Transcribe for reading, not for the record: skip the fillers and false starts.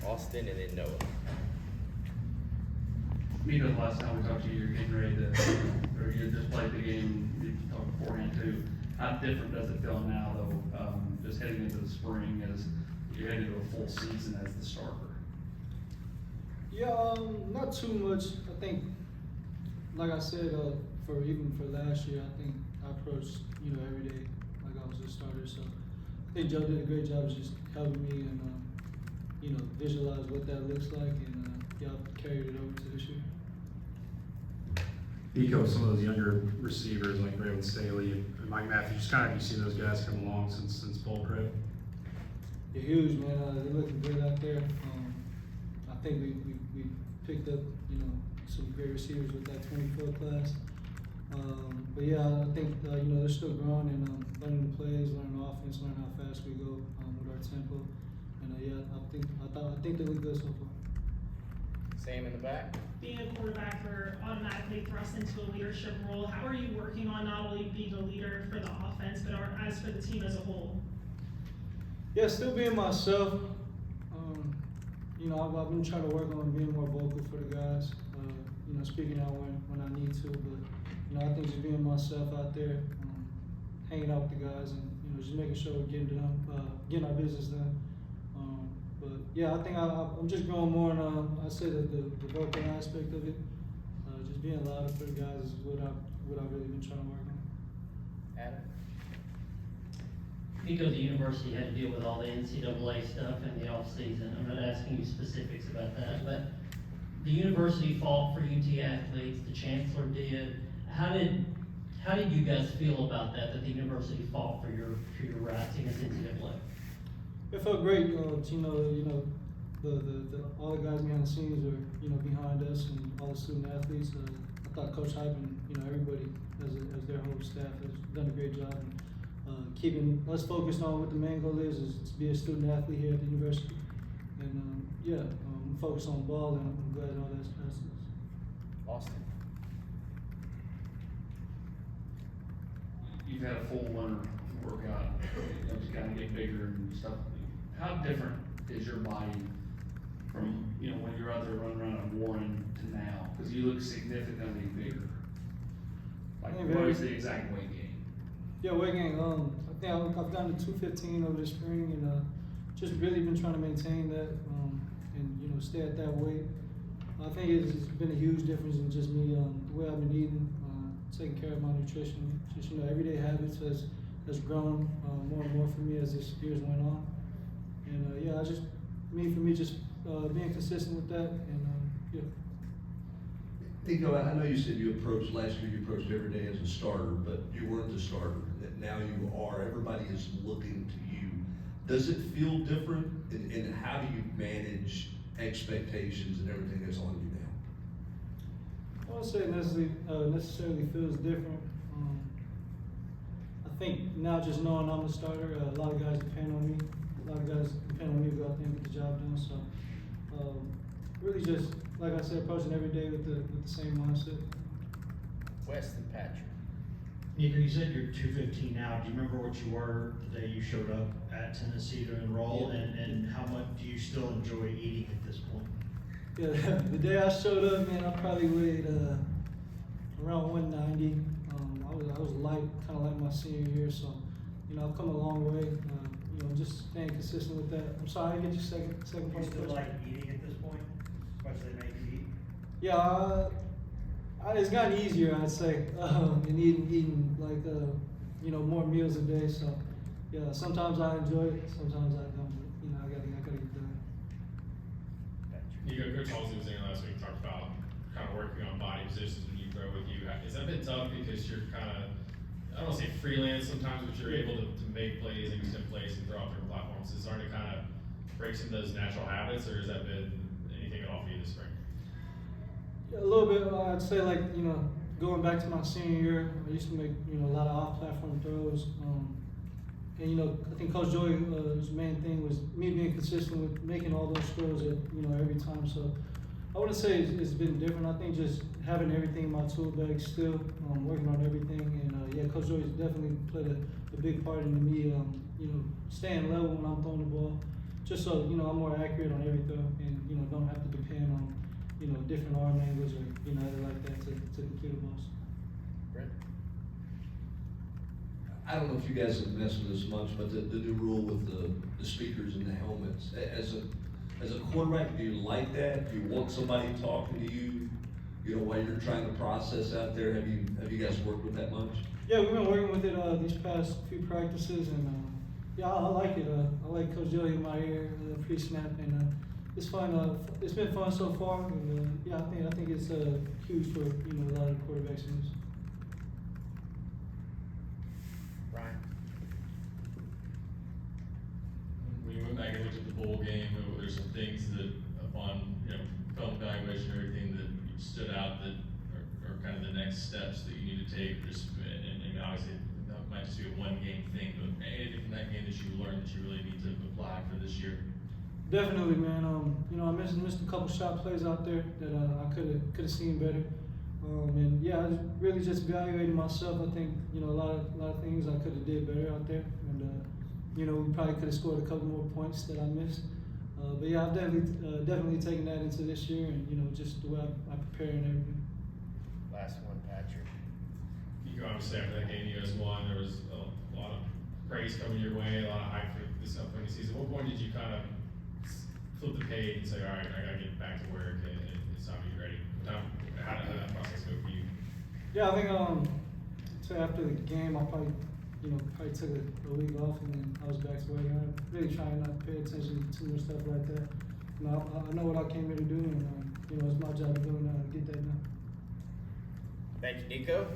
Austin, and then Noah. Nico, the last time we talked to you, you're getting ready to, or you just played the game, you talked beforehand too. How different does it feel now though, just heading into the spring as you're heading into a full season as the starter? Yeah, not too much. I think, like I said, for last year, I think I approached, every day like I was a starter. So I think Joe did a great job of just helping me and, visualize what that looks like, and y'all carried it over to this year. Nico, some of those younger receivers like Braylon Staley and Mike Matthews, just kind of, you see those guys come along since bowl prep? They're huge, man. They're looking good out there. I think we picked up, some great receivers with that 24 class. But yeah, I think they're still growing and learning the plays, learning the offense, learning how fast we go with our tempo. And yeah, I think they look good so far. Sam in the back. Being a quarterback are automatically thrust into a leadership role. How are you working on not only being a leader for the offense, but as for the team as a whole? Yeah, still being myself. I've been trying to work on being more vocal for the guys. Speaking out when I need to. But I think just being myself out there, hanging out with the guys, and just making sure we're getting our business done. But yeah, I think I'm just growing more on I say that the vocal aspect of it. Just being louder for the guys is what I've really been trying to work on. Adam. Because the university had to deal with all the NCAA stuff in the offseason. I'm not asking you specifics about that, but the university fought for UT athletes, the chancellor did. How did you guys feel about that the university fought for your rights against NCAA? It felt great, the all the guys behind the scenes were, behind us and all the student athletes. I thought Coach Hype and, everybody as their whole staff has done a great job in keeping us focused on what the main goal is to be a student athlete here at the university. And focus on ball, and I'm glad all that's us. Austin. You've had a full winter workout, just kind of get bigger and stuff. How different is your body from, when you're out there running around at Warren to now? Because you look significantly bigger. Like, what is the exact weight gain? Yeah, weight gain. I think I've gotten to 215 over the spring, and just really been trying to maintain that, and stay at that weight. I think it's been a huge difference in just me, the way I've been eating, taking care of my nutrition. Just everyday habits has grown more and more for me as this years went on. And yeah, just being consistent with that, and yeah. Nico, I know you said last year you approached every day as a starter, but you weren't the starter. That now you are. Everybody is looking to you. Does it feel different? And how do you manage expectations and everything that's on you now? I wouldn't say it necessarily feels different. I think now just knowing I'm the starter, a lot of guys depend on me. A lot of guys depend on me to go out there and get the job done. So really just, like I said, approaching every day with the same mindset. Weston Patrick. Nico, you said you're 215 now. Do you remember what you were the day you showed up at Tennessee to enroll? Yeah. And how much do you still enjoy eating at this point? Yeah, the day I showed up, man, I probably weighed around 190. I was light, kind of like my senior year, so I've come a long way. Just staying consistent with that. I'm sorry, I get your second Do part. you still like eating at this point, especially make you eat? Yeah, it's gotten easier, I'd say, in eating like more meals a day. So yeah, sometimes I enjoy it, sometimes I don't. But I gotta get done. Nico, Coach Halsey was in last week, talked about kind of working on body positions when you throw with you. Has that been tough because you're kind of, I don't want to say freelance sometimes, but you're able to make plays and extend plays and throw off different platforms? Is it starting to kind of break some of those natural habits, or has that been anything at all for you this spring? Yeah, a little bit. I'd say going back to my senior year, I used to make a lot of off-platform throws. And I think Coach Joey's main thing was me being consistent with making all those throws at every time. So I wouldn't say it's been different. I think just having everything in my tool bag still, working on everything. And yeah, Coach Joey's definitely played a big part in me, staying level when I'm throwing the ball, just so, you know, I'm more accurate on every throw and, you know, don't have to depend on, you know, different arm angles or, you know, anything like that to complete a balls. Brent? I don't know if you guys have messed with this much, but the new rule with the speakers and the helmets, as a quarterback, do you like that? Do you want somebody talking to you, you know, while you're trying to process out there? Have you guys worked with that much? Yeah, we've been working with it, these past few practices and, yeah, I like it. I like Coach Joey in my ear, pre-snap, and it's fun. It's been fun so far, and yeah, I think it's huge for, you know, a lot of the quarterbacks in this. Ryan? When you went back and looked at the bowl game, there's some things that upon, you know, film evaluation and everything that stood out that are kind of the next steps that you need to take, just, and obviously, it might just be a one game thing, but anything from that game that you learned that you really need to apply for this year? Definitely, man. You know, I missed a couple shot plays out there that I could have seen better. And yeah, I really just evaluating myself. I think, you know, a lot of things I could have did better out there, and you know, we probably could have scored a couple more points that I missed. But yeah, I've definitely taken that into this year, and you know, just the way I prepare and everything. Last one, Patrick. Nico, obviously after that game you guys won, there was a lot of praise coming your way, a lot of hype for this upcoming season. What point did you kind of flip the page and say, all right, I gotta get back to work and it's time to get ready? How did that process go for you? Yeah, I think so after the game, I probably took a week off, and then I was back to work. I'm really trying not to pay attention to too much stuff like that. You know, I know what I came here to do, and you know, it's my job to do, and get that done. Thank you, Nico.